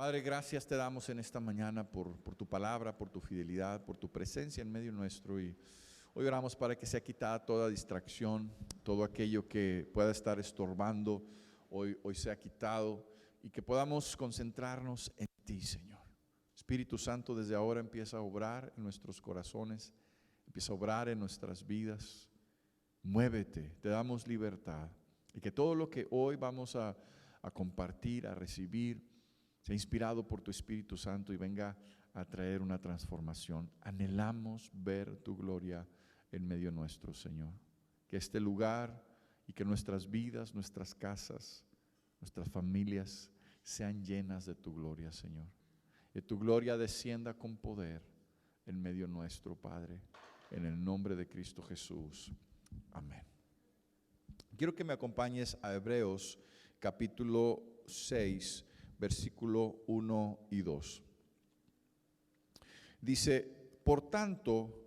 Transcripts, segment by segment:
Padre, gracias te damos en esta mañana por tu palabra, por tu fidelidad, por tu presencia en medio nuestro. Y hoy oramos para que sea quitada toda distracción, todo aquello que pueda estar estorbando, hoy sea quitado y que podamos concentrarnos en ti, Señor. Espíritu Santo, desde ahora empieza a obrar en nuestros corazones, empieza a obrar en nuestras vidas. Muévete, te damos libertad y que todo lo que hoy vamos a compartir, a recibir, sea inspirado por tu Espíritu Santo y venga a traer una transformación. Anhelamos ver tu gloria en medio nuestro, Señor. Que este lugar y que nuestras vidas, nuestras casas, nuestras familias sean llenas de tu gloria, Señor. Que tu gloria descienda con poder en medio nuestro, Padre, en el nombre de Cristo Jesús. Amén. Quiero que me acompañes a Hebreos capítulo 6, versículo 1 y 2. Dice: por tanto,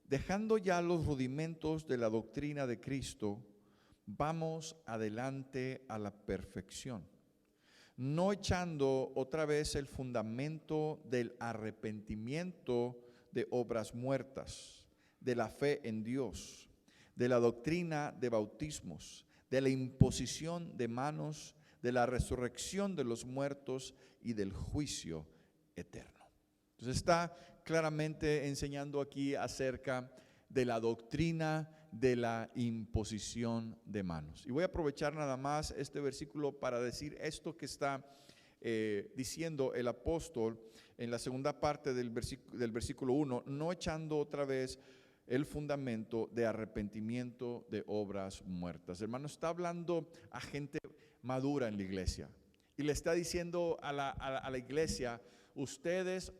dejando ya los rudimentos de la doctrina de Cristo, vamos adelante a la perfección, no echando otra vez el fundamento del arrepentimiento de obras muertas, de la fe en Dios, de la doctrina de bautismos, de la imposición de manos, de la resurrección de los muertos y del juicio eterno. Entonces está claramente enseñando aquí acerca de la doctrina de la imposición de manos. Y voy a aprovechar nada más este versículo para decir esto que está diciendo el apóstol en la segunda parte del versículo 1, no echando otra vez el fundamento de arrepentimiento de obras muertas. Hermano, está hablando a gente madura en la iglesia y le está diciendo a la iglesia: ustedes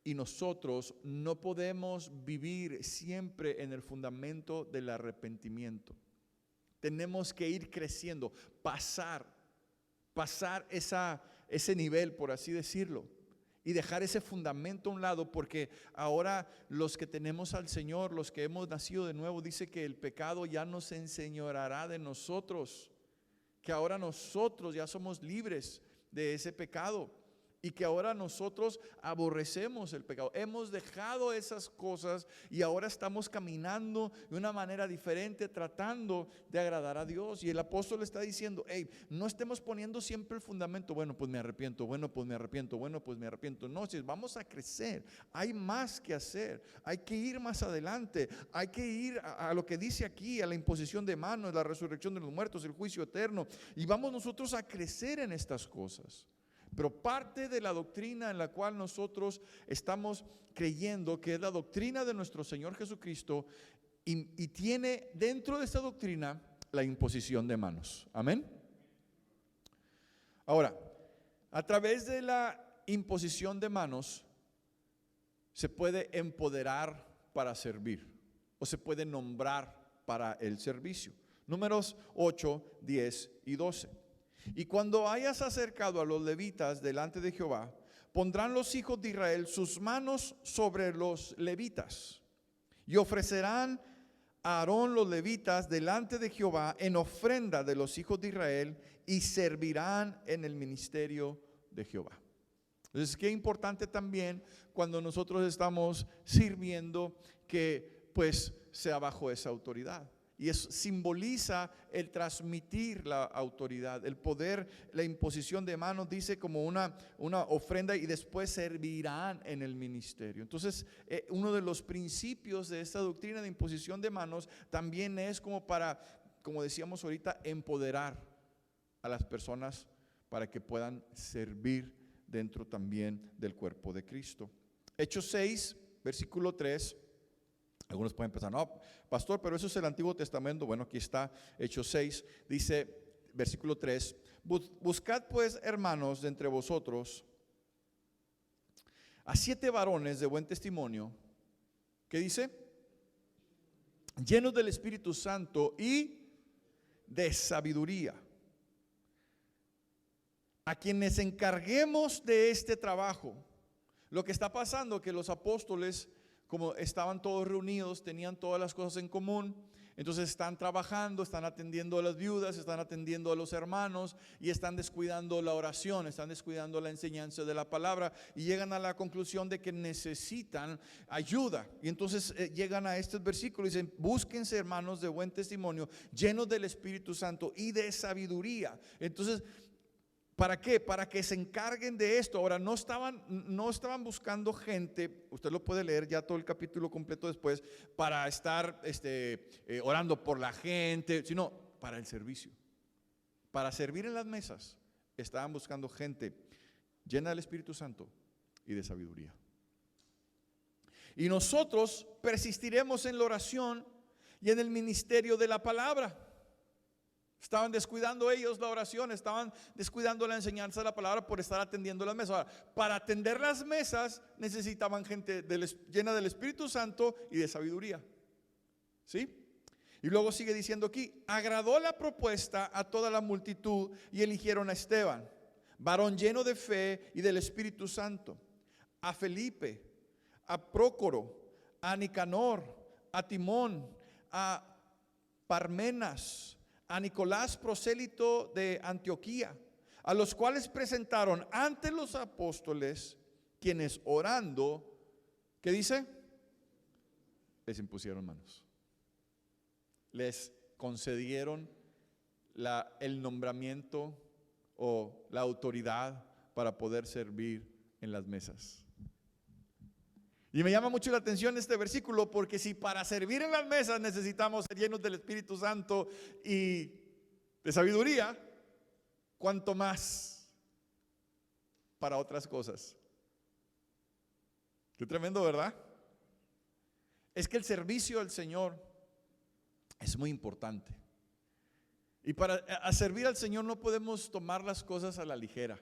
y nosotros no podemos vivir siempre en el fundamento del arrepentimiento. Tenemos que ir creciendo, pasar ese nivel, por así decirlo, y dejar ese fundamento a un lado, porque ahora los que tenemos al Señor, los que hemos nacido de nuevo, dice que el pecado ya no se enseñoreará de nosotros, que ahora nosotros ya somos libres de ese pecado y que ahora nosotros aborrecemos el pecado. Hemos dejado esas cosas y ahora estamos caminando de una manera diferente, tratando de agradar a Dios. Y el apóstol está diciendo: hey, no estemos poniendo siempre el fundamento, bueno, pues me arrepiento, bueno, pues me arrepiento, bueno, pues me arrepiento. No, si vamos a crecer, hay más que hacer, hay que ir más adelante, hay que ir a lo que dice aquí, a la imposición de manos, la resurrección de los muertos, el juicio eterno. Y vamos nosotros a crecer en estas cosas. Pero parte de la doctrina en la cual nosotros estamos creyendo, que es la doctrina de nuestro Señor Jesucristo, y tiene dentro de esta doctrina la imposición de manos. Amén. Ahora, a través de la imposición de manos se puede empoderar para servir, o se puede nombrar para el servicio. Números 8, 10 y 12. Y cuando hayas acercado a los levitas delante de Jehová, pondrán los hijos de Israel sus manos sobre los levitas y ofrecerán a Aarón los levitas delante de Jehová en ofrenda de los hijos de Israel y servirán en el ministerio de Jehová. Entonces, qué importante también cuando nosotros estamos sirviendo que pues sea bajo esa autoridad. Y eso simboliza el transmitir la autoridad, el poder. La imposición de manos dice como una ofrenda, y después servirán en el ministerio. Entonces, uno de los principios de esta doctrina de imposición de manos también es como para, como decíamos ahorita, empoderar a las personas para que puedan servir dentro también del cuerpo de Cristo. Hechos 6, versículo 3. Algunos pueden pensar: no, pastor, pero eso es el Antiguo Testamento. Bueno, aquí está Hechos 6, dice, versículo 3: buscad pues, hermanos, de entre vosotros a 7 varones de buen testimonio. ¿Qué dice? Llenos del Espíritu Santo y de sabiduría, a quienes encarguemos de este trabajo. Lo que está pasando, que los apóstoles, como estaban todos reunidos, tenían todas las cosas en común, Entonces están trabajando, están atendiendo a las viudas, están atendiendo a los hermanos y están descuidando la oración, están descuidando la enseñanza de la palabra y llegan a la conclusión de que necesitan ayuda. Y entonces llegan a estos versículos y dicen: búsquense, hermanos, de buen testimonio, llenos del Espíritu Santo y de sabiduría. Entonces, ¿para qué? Para que se encarguen de esto. Ahora, no estaban buscando gente, usted lo puede leer ya todo el capítulo completo después, para estar orando por la gente, sino para el servicio, para servir en las mesas. Estaban buscando gente llena del Espíritu Santo y de sabiduría. Y nosotros persistiremos en la oración y en el ministerio de la palabra. Estaban descuidando ellos la oración, estaban descuidando la enseñanza de la palabra por estar atendiendo las mesas. Ahora, para atender las mesas necesitaban gente llena del Espíritu Santo y de sabiduría. ¿Sí? Y luego sigue diciendo aquí: agradó la propuesta a toda la multitud y eligieron a Esteban, varón lleno de fe y del Espíritu Santo, a Felipe, a Prócoro, a Nicanor, a Timón, a Parmenas, a Nicolás, prosélito de Antioquía, a los cuales presentaron ante los apóstoles, quienes orando, ¿qué dice? Les impusieron manos, les concedieron el nombramiento o la autoridad para poder servir en las mesas. Y me llama mucho la atención este versículo, porque si para servir en las mesas necesitamos ser llenos del Espíritu Santo y de sabiduría, cuanto más para otras cosas. Qué tremendo, ¿verdad? Es que el servicio al Señor es muy importante. Y para servir al Señor no podemos tomar las cosas a la ligera.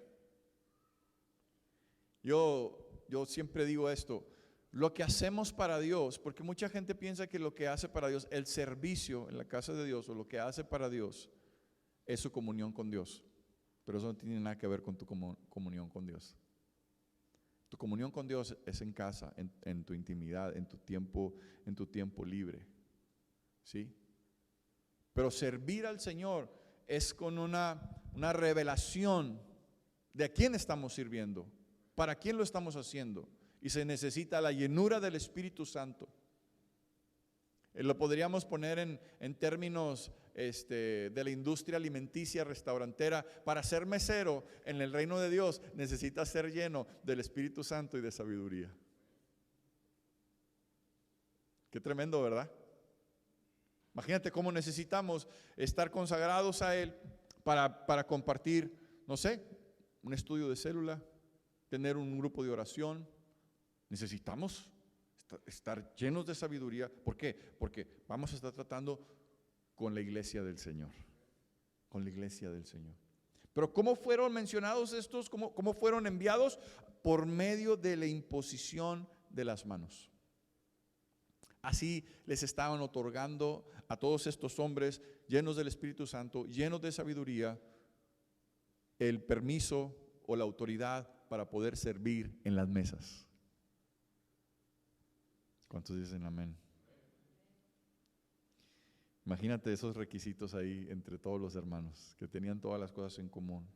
Yo siempre digo esto: lo que hacemos para Dios, porque mucha gente piensa que lo que hace para Dios, el servicio en la casa de Dios, o lo que hace para Dios, es su comunión con Dios. Pero eso no tiene nada que ver con tu comunión con Dios. Tu comunión con Dios es en casa, en tu intimidad, en tu tiempo libre. ¿Sí? Pero servir al Señor es con una revelación de a quién estamos sirviendo, para quién lo estamos haciendo. Y se necesita la llenura del Espíritu Santo. Lo podríamos poner en términos de la industria alimenticia restaurantera. Para ser mesero en el reino de Dios necesitas ser lleno del Espíritu Santo y de sabiduría. Qué tremendo, ¿verdad? Imagínate cómo necesitamos estar consagrados a Él para compartir, no sé, un estudio de célula, tener un grupo de oración. Necesitamos estar llenos de sabiduría. ¿Por qué? Porque vamos a estar tratando con la iglesia del Señor. Con la iglesia del Señor. Pero ¿cómo fueron mencionados estos? ¿Cómo fueron enviados? Por medio de la imposición de las manos. Así les estaban otorgando a todos estos hombres llenos del Espíritu Santo, llenos de sabiduría, el permiso o la autoridad para poder servir en las mesas. ¿Cuántos dicen amén? Imagínate esos requisitos ahí entre todos los hermanos que tenían todas las cosas en común.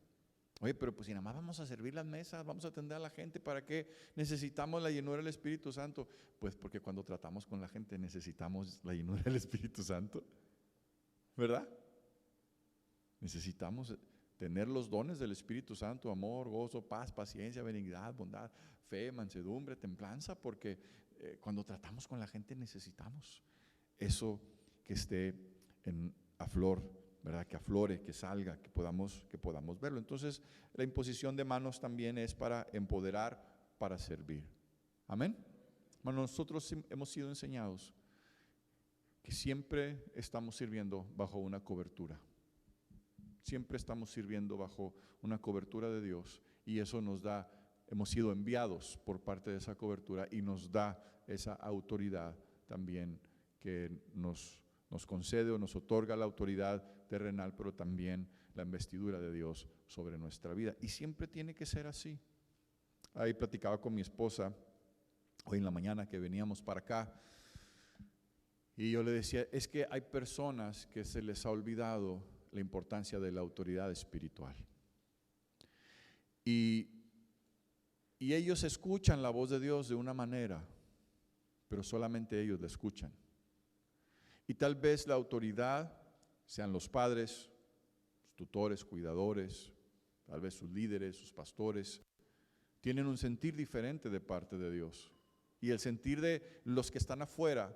Oye, pero pues si nada más vamos a servir las mesas, vamos a atender a la gente, ¿para qué necesitamos la llenura del Espíritu Santo? Pues porque cuando tratamos con la gente necesitamos la llenura del Espíritu Santo, ¿verdad? Necesitamos tener los dones del Espíritu Santo: amor, gozo, paz, paciencia, benignidad, bondad, fe, mansedumbre, templanza, porque cuando tratamos con la gente necesitamos eso, que esté a flor, ¿verdad? Que aflore, que salga, que podamos verlo. Entonces, la imposición de manos también es para empoderar, para servir. Amén. Bueno, nosotros hemos sido enseñados que siempre estamos sirviendo bajo una cobertura. Siempre estamos sirviendo bajo una cobertura de Dios, y eso nos da, hemos sido enviados por parte de esa cobertura, y nos da esa autoridad también que nos concede o nos otorga la autoridad terrenal, pero también la investidura de Dios sobre nuestra vida. Y siempre tiene que ser así. Ahí platicaba con mi esposa hoy en la mañana que veníamos para acá, Y yo le decía, es que hay personas que se les ha olvidado la importancia de la autoridad espiritual. Y ellos escuchan la voz de Dios de una manera, pero solamente ellos la escuchan. Y tal vez la autoridad, sean los padres, los tutores, cuidadores, tal vez sus líderes, sus pastores, tienen un sentir diferente de parte de Dios. Y el sentir de los que están afuera,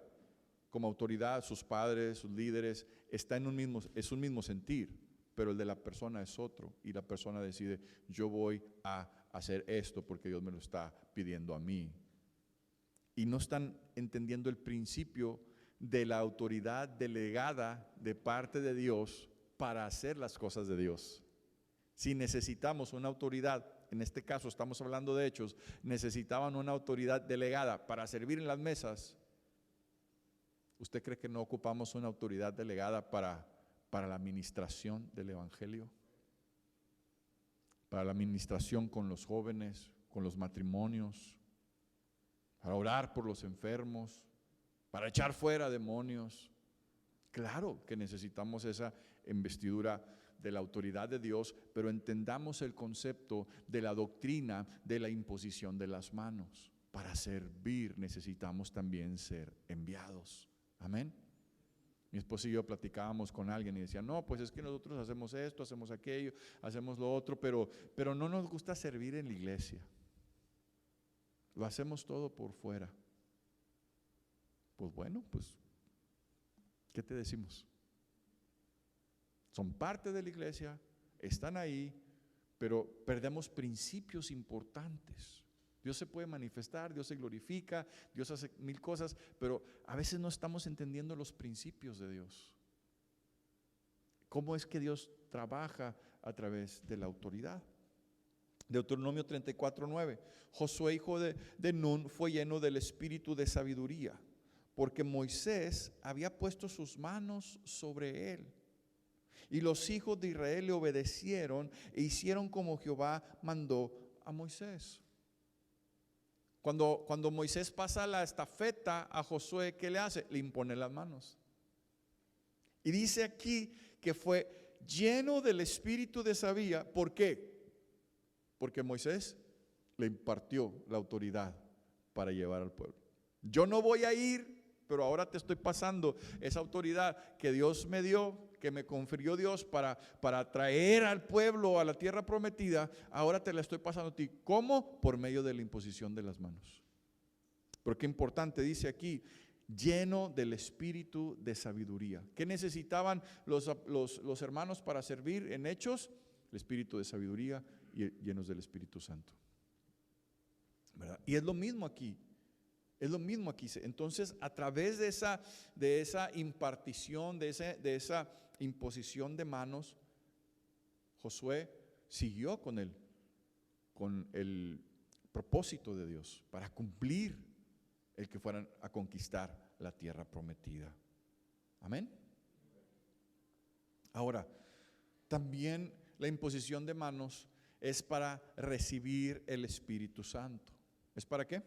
como autoridad, sus padres, sus líderes, es un mismo sentir, pero el de la persona es otro. Y la persona decide, yo voy a hacer esto porque Dios me lo está pidiendo a mí. Y no están entendiendo el principio de la autoridad delegada de parte de Dios para hacer las cosas de Dios. Si necesitamos una autoridad, en este caso estamos hablando de Hechos, necesitaban una autoridad delegada para servir en las mesas. ¿Usted cree que no ocupamos una autoridad delegada para la administración del evangelio? Para la administración con los jóvenes, con los matrimonios, para orar por los enfermos, para echar fuera demonios. Claro que necesitamos esa investidura de la autoridad de Dios, pero entendamos el concepto de la doctrina de la imposición de las manos. Para servir necesitamos también ser enviados. Amén. Mi esposa y yo platicábamos con alguien y decía, no, pues es que nosotros hacemos esto, hacemos aquello, hacemos lo otro, pero no nos gusta servir en la iglesia. Lo hacemos todo por fuera. Pues bueno, pues, ¿qué te decimos? Son parte de la iglesia, están ahí, pero perdemos principios importantes. Dios se puede manifestar, Dios se glorifica, Dios hace mil cosas, pero a veces no estamos entendiendo los principios de Dios. ¿Cómo es que Dios trabaja a través de la autoridad? Deuteronomio 34:9. Josué, hijo de Nun, fue lleno del espíritu de sabiduría, porque Moisés había puesto sus manos sobre él. Y los hijos de Israel le obedecieron e hicieron como Jehová mandó a Moisés. Cuando Moisés pasa la estafeta a Josué, ¿qué le hace? Le impone las manos. Y dice aquí que fue lleno del espíritu de sabiduría. ¿Por qué? Porque Moisés le impartió la autoridad para llevar al pueblo. Yo no voy a ir, pero ahora te estoy pasando esa autoridad que Dios me dio, que me confirió Dios para traer al pueblo a la tierra prometida. Ahora te la estoy pasando a ti. ¿Cómo? Por medio de la imposición de las manos. Pero qué importante, dice aquí, lleno del espíritu de sabiduría. ¿Qué necesitaban los hermanos para servir en Hechos? El espíritu de sabiduría y llenos del Espíritu Santo, ¿verdad? Y es lo mismo aquí. Es lo mismo aquí. Entonces, a través de esa impartición, de esa imposición de manos, Josué siguió con el propósito de Dios para cumplir el que fueran a conquistar la tierra prometida. Amén. Ahora, también la imposición de manos es para recibir el Espíritu Santo. ¿Es para qué?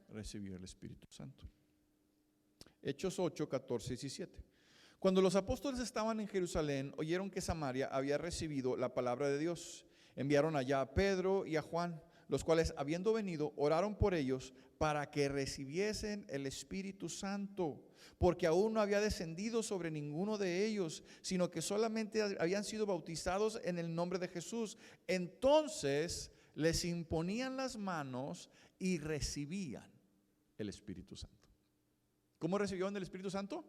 Recibir el Espíritu Santo. Hechos 8, 14 y 17. Cuando los apóstoles estaban en Jerusalén, oyeron que Samaria había recibido la palabra de Dios. Enviaron allá a Pedro y a Juan, los cuales, habiendo venido, oraron por ellos para que recibiesen el Espíritu Santo, porque aún no había descendido sobre ninguno de ellos, sino que solamente habían sido bautizados en el nombre de Jesús. Entonces les imponían las manos y recibían el Espíritu Santo. ¿Cómo recibieron el Espíritu Santo?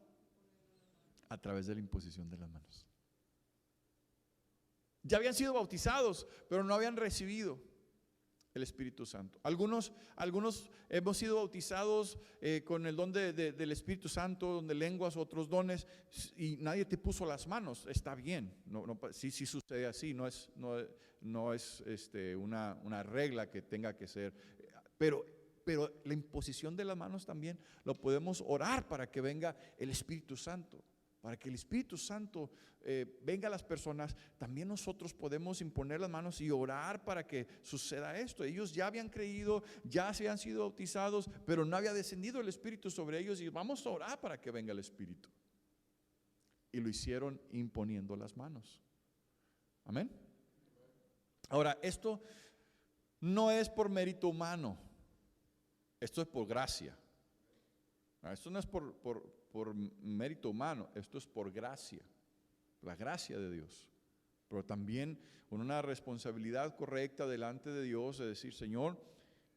A través de la imposición de las manos. Ya habían sido bautizados, pero no habían recibido el Espíritu Santo. Algunos hemos sido bautizados con el don del Espíritu Santo, don de lenguas, otros dones, y nadie te puso las manos. Está bien, sí sucede así, no es una regla que tenga que ser, pero la imposición de las manos también lo podemos orar para que venga el Espíritu Santo. para que el Espíritu Santo venga a las personas, también nosotros podemos imponer las manos y orar para que suceda esto. Ellos ya habían creído, ya se habían sido bautizados, pero no había descendido el Espíritu sobre ellos, y vamos a orar para que venga el Espíritu. Y lo hicieron imponiendo las manos. Amén. Ahora, esto no es por mérito humano, esto es por gracia. Esto no es por mérito humano, esto es por gracia, la gracia de Dios. Pero también con una responsabilidad correcta delante de Dios, de decir: Señor,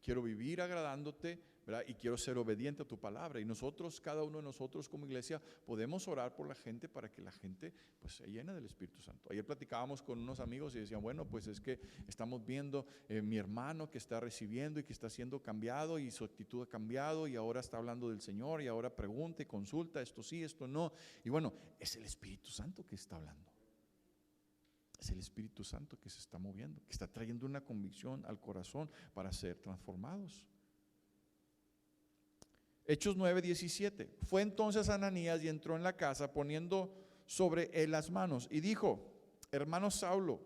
quiero vivir agradándote, ¿verdad? Y quiero ser obediente a tu palabra. Y nosotros, cada uno de nosotros como iglesia, podemos orar por la gente para que la gente pues se llene del Espíritu Santo. Ayer platicábamos con unos amigos y decían: bueno, pues es que estamos viendo mi hermano que está recibiendo y que está siendo cambiado, y su actitud ha cambiado, y ahora está hablando del Señor, y ahora pregunta y consulta, esto sí, esto no. Y bueno, es el Espíritu Santo que está hablando. Es el Espíritu Santo que se está moviendo, que está trayendo una convicción al corazón para ser transformados. Hechos 9:17. Fue entonces Ananías y entró en la casa poniendo sobre él las manos y dijo: hermano Saulo,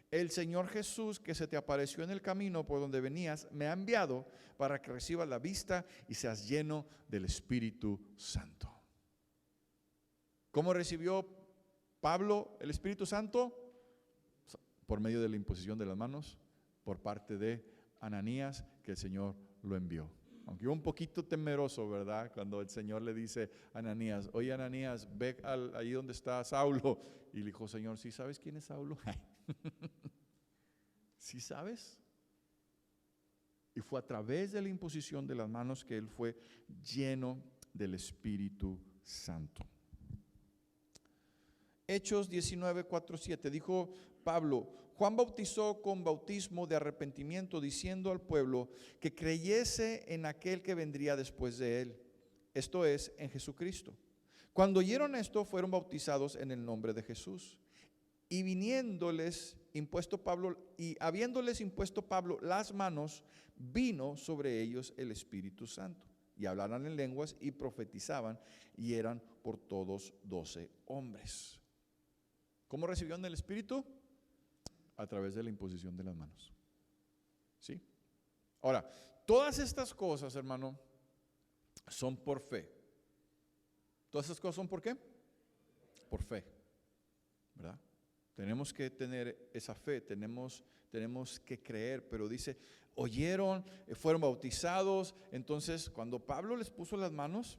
el Señor Jesús, que se te apareció en el camino por donde venías, me ha enviado para que recibas la vista y seas lleno del Espíritu Santo. ¿Cómo recibió Pablo el Espíritu Santo? Por medio de la imposición de las manos por parte de Ananías, que el Señor lo envió. Aunque un poquito temeroso, ¿verdad? Cuando el Señor le dice a Ananías: oye, Ananías, ve ahí donde está Saulo. Y le dijo: Señor, ¿sí sabes quién es Saulo? ¿Sí sabes? Y fue a través de la imposición de las manos que él fue lleno del Espíritu Santo. Hechos 19:4-7. Dijo Pablo: Juan bautizó con bautismo de arrepentimiento, diciendo al pueblo que creyese en aquel que vendría después de él, esto es, en Jesucristo. Cuando oyeron esto, fueron bautizados en el nombre de Jesús. Y habiéndoles impuesto Pablo las manos, vino sobre ellos el Espíritu Santo, y hablaron en lenguas y profetizaban, y eran por todos 12 hombres. ¿Cómo recibieron el Espíritu? A través de la imposición de las manos. ¿Sí? Ahora, todas estas cosas, hermano, son por fe. ¿Todas estas cosas son por qué? Por fe, ¿verdad? Tenemos que tener esa fe, tenemos que creer, pero dice, oyeron, fueron bautizados. Entonces, cuando Pablo les puso las manos,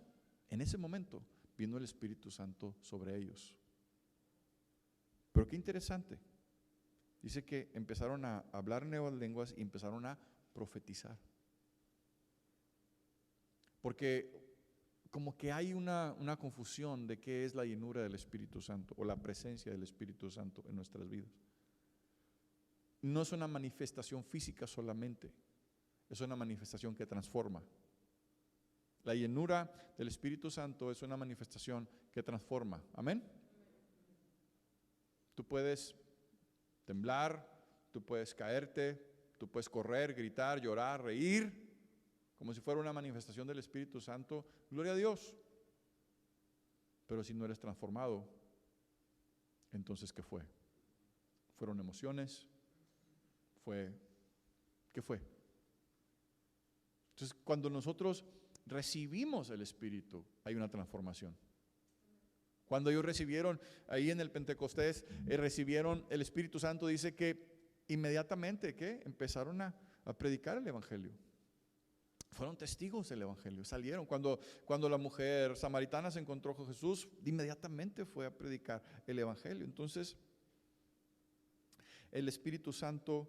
en ese momento vino el Espíritu Santo sobre ellos. Pero qué interesante. Dice que empezaron a hablar nuevas lenguas y empezaron a profetizar. Porque como que hay una confusión de qué es la llenura del Espíritu Santo o la presencia del Espíritu Santo en nuestras vidas. No es una manifestación física solamente, es una manifestación que transforma. La llenura del Espíritu Santo es una manifestación que transforma. Amén. Tú puedes temblar, tú puedes caerte, tú puedes correr, gritar, llorar, reír, como si fuera una manifestación del Espíritu Santo. Gloria a Dios. Pero si no eres transformado, entonces ¿qué fue? ¿Fueron emociones? ¿Qué fue? Entonces, cuando nosotros recibimos el Espíritu, hay una transformación. Cuando ellos recibieron, ahí en el Pentecostés, recibieron el Espíritu Santo, dice que inmediatamente, ¿qué? Empezaron a predicar el Evangelio. Fueron testigos del Evangelio, salieron. Cuando la mujer samaritana se encontró con Jesús, inmediatamente fue a predicar el Evangelio. Entonces, el Espíritu Santo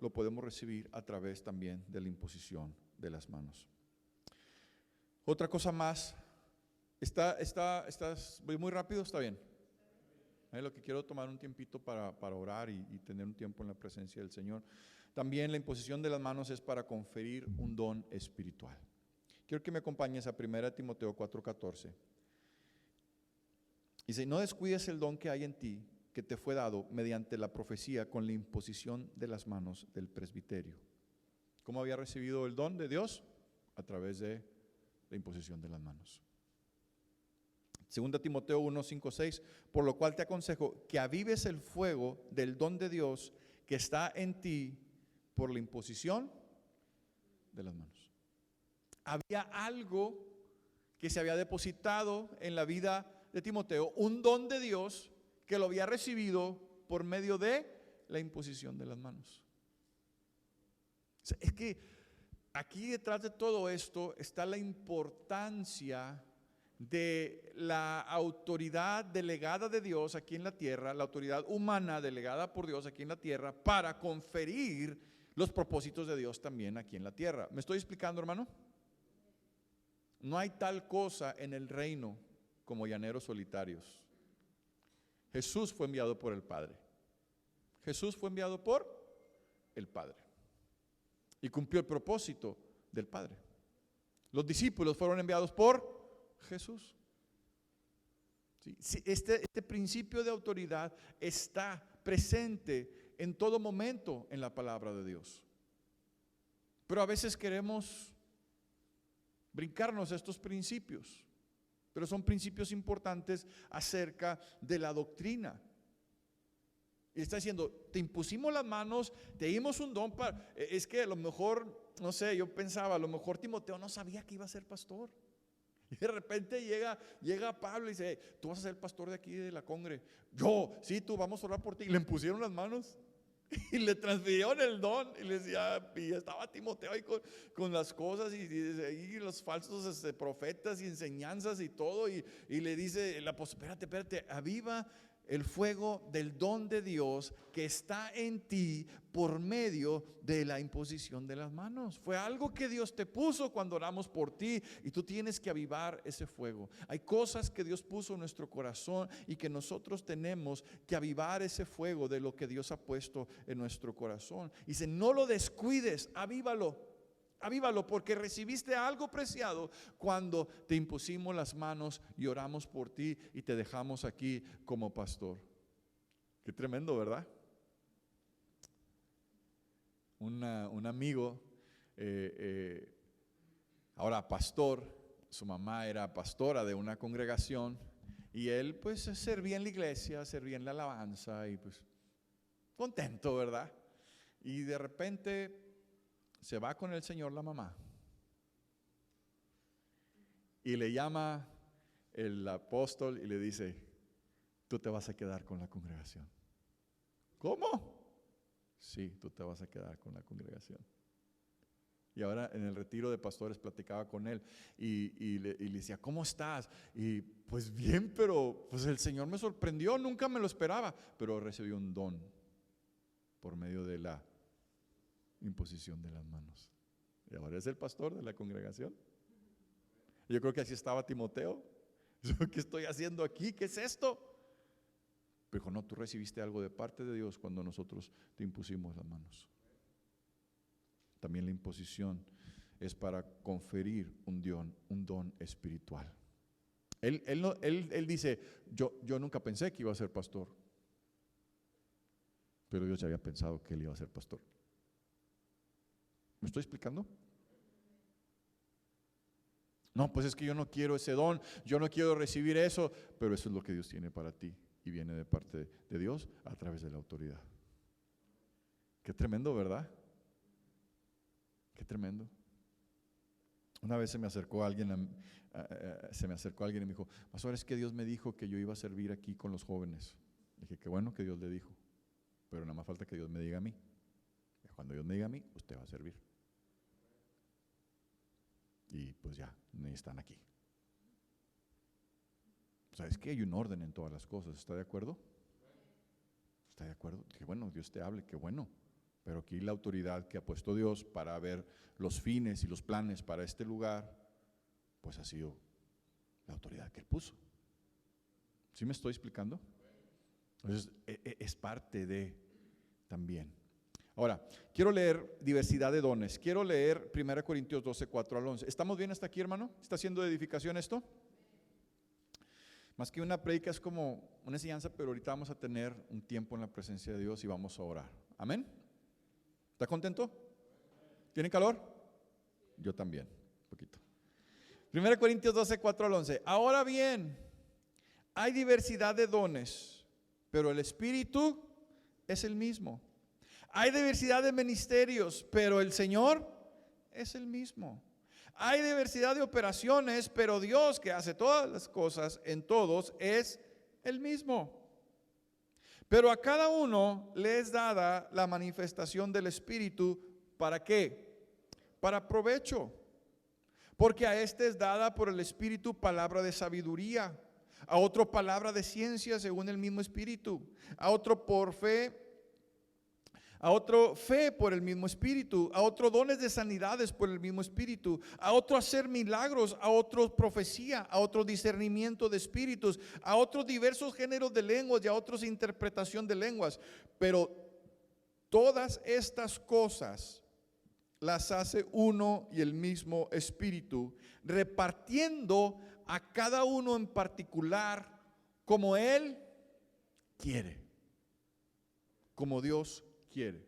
lo podemos recibir a través también de la imposición de las manos. Otra cosa más. ¿Voy muy rápido? ¿Está bien? Lo que quiero tomar un tiempito para orar y tener un tiempo en la presencia del Señor. También la imposición de las manos es para conferir un don espiritual. Quiero que me acompañes a 1 Timoteo 4:14. Dice: no descuides el don que hay en ti, que te fue dado mediante la profecía con la imposición de las manos del presbiterio. ¿Cómo había recibido el don de Dios? A través de la imposición de las manos. 2 Timoteo 1, 5, 6, por lo cual te aconsejo que avives el fuego del don de Dios que está en ti por la imposición de las manos. Había algo que se había depositado en la vida de Timoteo, un don de Dios que lo había recibido por medio de la imposición de las manos. O sea, es que aquí detrás de todo esto está la importancia de la autoridad delegada de Dios aquí en la tierra, la autoridad humana delegada por Dios aquí en la tierra para conferir los propósitos de Dios también aquí en la tierra. ¿Me estoy explicando, hermano? No hay tal cosa en el reino como llaneros solitarios. Jesús fue enviado por el Padre. Jesús fue enviado por el Padre y cumplió el propósito del Padre. Los discípulos fueron enviados por Jesús. Sí, este principio de autoridad está presente en todo momento en la palabra de Dios. Pero a veces queremos brincarnos estos principios, pero son principios importantes acerca de la doctrina. Y está diciendo, te impusimos las manos, te dimos un don para... Es que a lo mejor, no sé, yo pensaba, a lo mejor Timoteo no sabía que iba a ser pastor. Y de repente llega Pablo y dice, tú vas a ser pastor de aquí de la congre. Yo, sí, tú, vamos a orar por ti. Y le impusieron las manos y le transfirieron el don. Y le decía, y estaba Timoteo ahí con las cosas y los falsos profetas y enseñanzas y todo. Y le dice el apóstol, espérate, aviva el fuego del don de Dios que está en ti por medio de la imposición de las manos. Fue algo que Dios te puso cuando oramos por ti y tú tienes que avivar ese fuego. Hay cosas que Dios puso en nuestro corazón y que nosotros tenemos que avivar ese fuego de lo que Dios ha puesto en nuestro corazón. Y dice, no lo descuides, avívalo. Avívalo porque recibiste algo preciado cuando te impusimos las manos y oramos por ti y te dejamos aquí como pastor. Qué tremendo, ¿verdad? Un amigo, ahora pastor, su mamá era pastora de una congregación y él pues servía en la iglesia, servía en la alabanza y pues contento, ¿verdad? Y de repente se va con el Señor la mamá y le llama el apóstol y le dice, tú te vas a quedar con la congregación. ¿Cómo? Sí, tú te vas a quedar con la congregación. Y ahora en el retiro de pastores platicaba con él y le decía, ¿cómo estás? Y pues bien, pero pues el Señor me sorprendió, nunca me lo esperaba, pero recibí un don por medio de la imposición de las manos. Y ahora es el pastor de la congregación. Yo creo que así estaba Timoteo. ¿Qué estoy haciendo aquí? ¿Qué es esto? Pero dijo, no, tú recibiste algo de parte de Dios cuando nosotros te impusimos las manos. También la imposición es para conferir un don espiritual. Él dice, yo nunca pensé que iba a ser pastor, pero Dios ya había pensado que él iba a ser pastor. ¿Me estoy explicando? No, pues es que yo no quiero ese don, yo no quiero recibir eso, pero eso es lo que Dios tiene para ti y viene de parte de Dios a través de la autoridad. Qué tremendo, ¿verdad? Qué tremendo. Una vez se me acercó alguien y me dijo, pastor, es que Dios me dijo que yo iba a servir aquí con los jóvenes. Dije, qué bueno que Dios le dijo, pero nada más falta que Dios me diga a mí. Cuando Dios me diga a mí, usted va a servir. Y pues ya, ni están aquí. O sea, es que hay un orden en todas las cosas, ¿está de acuerdo? ¿Está de acuerdo? Que bueno, Dios te hable, qué bueno. Pero aquí la autoridad que ha puesto Dios para ver los fines y los planes para este lugar, pues ha sido la autoridad que Él puso. ¿Sí me estoy explicando? Entonces, es parte de también. Ahora, quiero leer diversidad de dones. Quiero leer 1 Corintios 12, 4 al 11. ¿Estamos bien hasta aquí, hermano? ¿Está haciendo edificación esto? Más que una prédica es como una enseñanza, pero ahorita vamos a tener un tiempo en la presencia de Dios y vamos a orar. ¿Amén? ¿Está contento? ¿Tiene calor? Yo también, un poquito. 1 Corintios 12, 4 al 11. Ahora bien, Hay diversidad de dones, pero el Espíritu es el mismo. Hay diversidad de ministerios, pero el Señor es el mismo. Hay diversidad de operaciones, pero Dios, que hace todas las cosas en todos, es el mismo. Pero a cada uno le es dada la manifestación del Espíritu. ¿Para qué? Para provecho. Porque a este es dada por el Espíritu palabra de sabiduría, a otro palabra de ciencia según el mismo Espíritu, a otro por fe, a otro fe por el mismo Espíritu, a otro dones de sanidades por el mismo Espíritu, a otro hacer milagros, a otro profecía, a otro discernimiento de espíritus, a otros diversos géneros de lenguas y a otros interpretación de lenguas. Pero todas estas cosas las hace uno y el mismo Espíritu, repartiendo a cada uno en particular como Él quiere, como Dios quiere.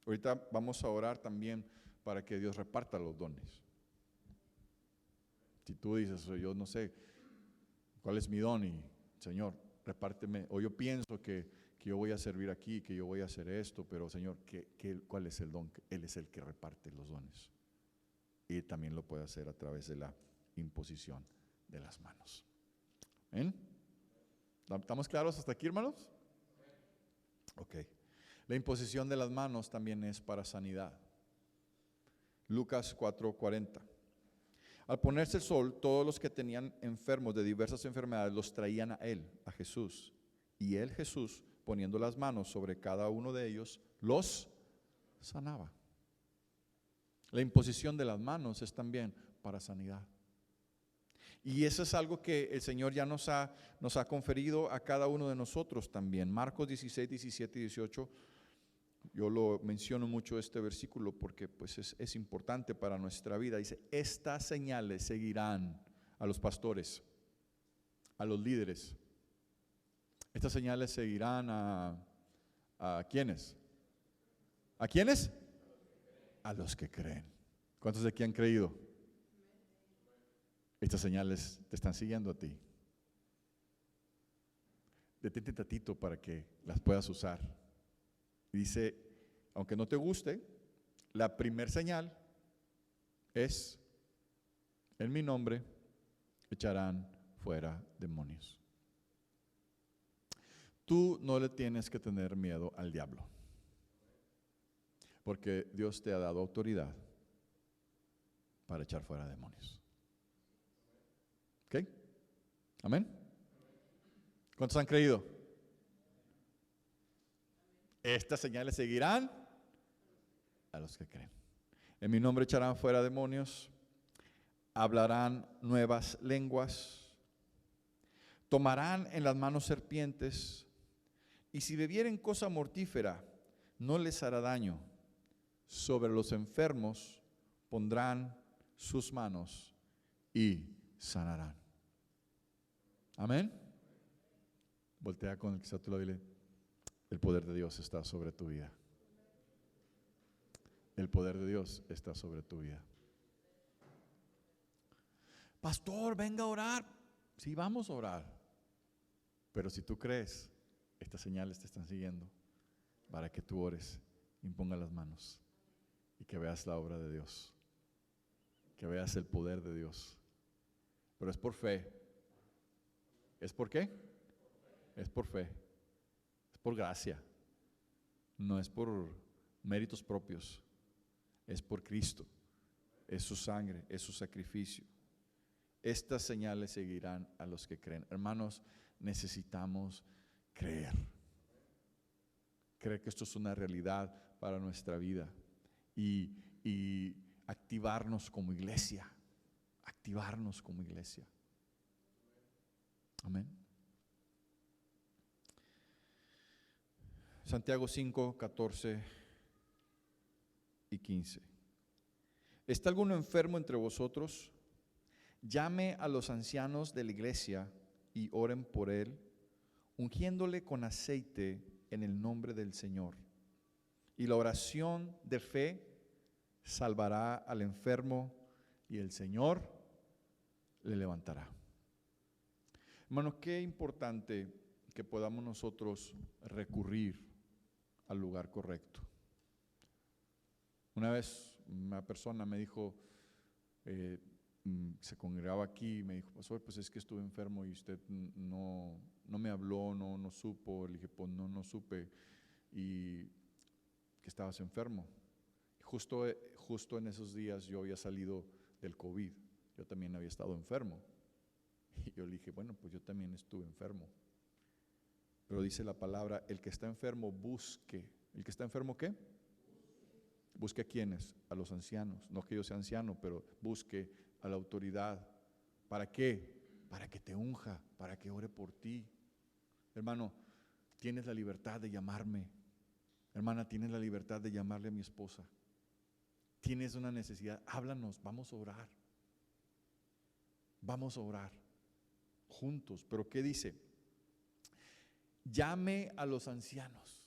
Ahorita vamos a orar también para que Dios reparta los dones. Si tú dices, yo no sé cuál es mi don y Señor, repárteme, o yo pienso que yo voy a servir aquí, que yo voy a hacer esto, pero Señor, ¿cuál es el don? Él es el que reparte los dones. Y también lo puede hacer a través de la imposición de las manos. ¿Ven? ¿Estamos claros hasta aquí, hermanos? Ok. La imposición de las manos también es para sanidad. Lucas 4:40. Al ponerse el sol, todos los que tenían enfermos de diversas enfermedades los traían a él, a Jesús. Y él, Jesús, poniendo las manos sobre cada uno de ellos, los sanaba. La imposición de las manos es también para sanidad. Y eso es algo que el Señor ya nos ha conferido a cada uno de nosotros también. Marcos 16, 17 y 18. Yo lo menciono mucho este versículo porque pues es importante para nuestra vida. Dice, estas señales seguirán a los pastores, a los líderes. Estas señales seguirán ¿a quiénes? ¿A quiénes? A los que creen. ¿Cuántos de aquí han creído? Estas señales te están siguiendo a ti. Detente tantito para que las puedas usar. Dice, aunque no te guste, la primer señal es, en mi nombre echarán fuera demonios. Tú no le tienes que tener miedo al diablo, porque Dios te ha dado autoridad para echar fuera demonios. ¿Ok? ¿Amén? ¿Cuántos han creído? Estas señales seguirán a los que creen. En mi nombre echarán fuera demonios, hablarán nuevas lenguas, tomarán en las manos serpientes, y si bebieren cosa mortífera, no les hará daño. Sobre los enfermos pondrán sus manos y sanarán. Amén. Voltea con el que está a tu lado y dile, el poder de Dios está sobre tu vida. El poder de Dios está sobre tu vida. Pastor, venga a orar. Sí, vamos a orar. Pero si tú crees, estas señales te están siguiendo para que tú ores, impongas las manos y que veas la obra de Dios, que veas el poder de Dios. Pero es por fe. ¿Es por qué? Es por fe. Es por gracia. No es por méritos propios. Es por Cristo. Es su sangre, es su sacrificio. Estas señales seguirán a los que creen. Hermanos, necesitamos creer. Creer que esto es una realidad para nuestra vida y activarnos como iglesia. Activarnos como iglesia. Amén. Santiago 5, 14 y 15. ¿Está alguno enfermo entre vosotros? Llame a los ancianos de la iglesia y oren por él, ungiéndole con aceite en el nombre del Señor. Y la oración de fe salvará al enfermo y el Señor le levantará. Hermano, qué importante que podamos nosotros recurrir al lugar correcto. Una vez una persona me dijo, se congregaba aquí y me dijo, pastor, pues es que estuve enfermo y usted no me habló, no supo. Le dije, pues no supe y que estabas enfermo. Justo en esos días yo había salido del COVID, yo también había estado enfermo. Y yo le dije, bueno, pues yo también estuve enfermo. Pero dice la palabra, el que está enfermo busque. ¿El que está enfermo qué? Busque a quiénes, a los ancianos. No que yo sea anciano, pero busque a la autoridad. ¿Para qué? Para que te unja, para que ore por ti. Hermano, tienes la libertad de llamarme. Hermana, tienes la libertad de llamarle a mi esposa. Tienes una necesidad, háblanos, vamos a orar. Vamos a orar juntos. Pero ¿qué dice? Llame a los ancianos.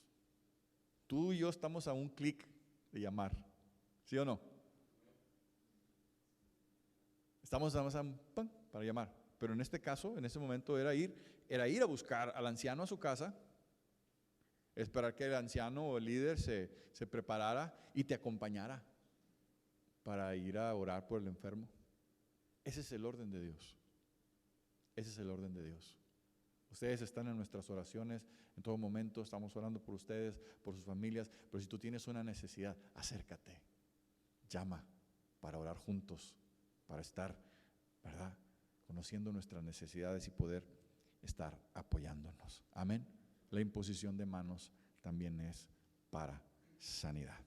Tú y yo estamos a un clic de llamar, ¿sí o no? Estamos a un ¡pum! Para llamar. Pero en este caso, en ese momento era ir a buscar al anciano a su casa, esperar que el anciano o el líder se preparara y te acompañara para ir a orar por el enfermo. Ese es el orden de Dios. Ese es el orden de Dios. Ustedes están en nuestras oraciones en todo momento, estamos orando por ustedes, por sus familias, pero si tú tienes una necesidad, acércate, llama para orar juntos, para estar, ¿verdad?, conociendo nuestras necesidades y poder estar apoyándonos. Amén. La imposición de manos también es para sanidad.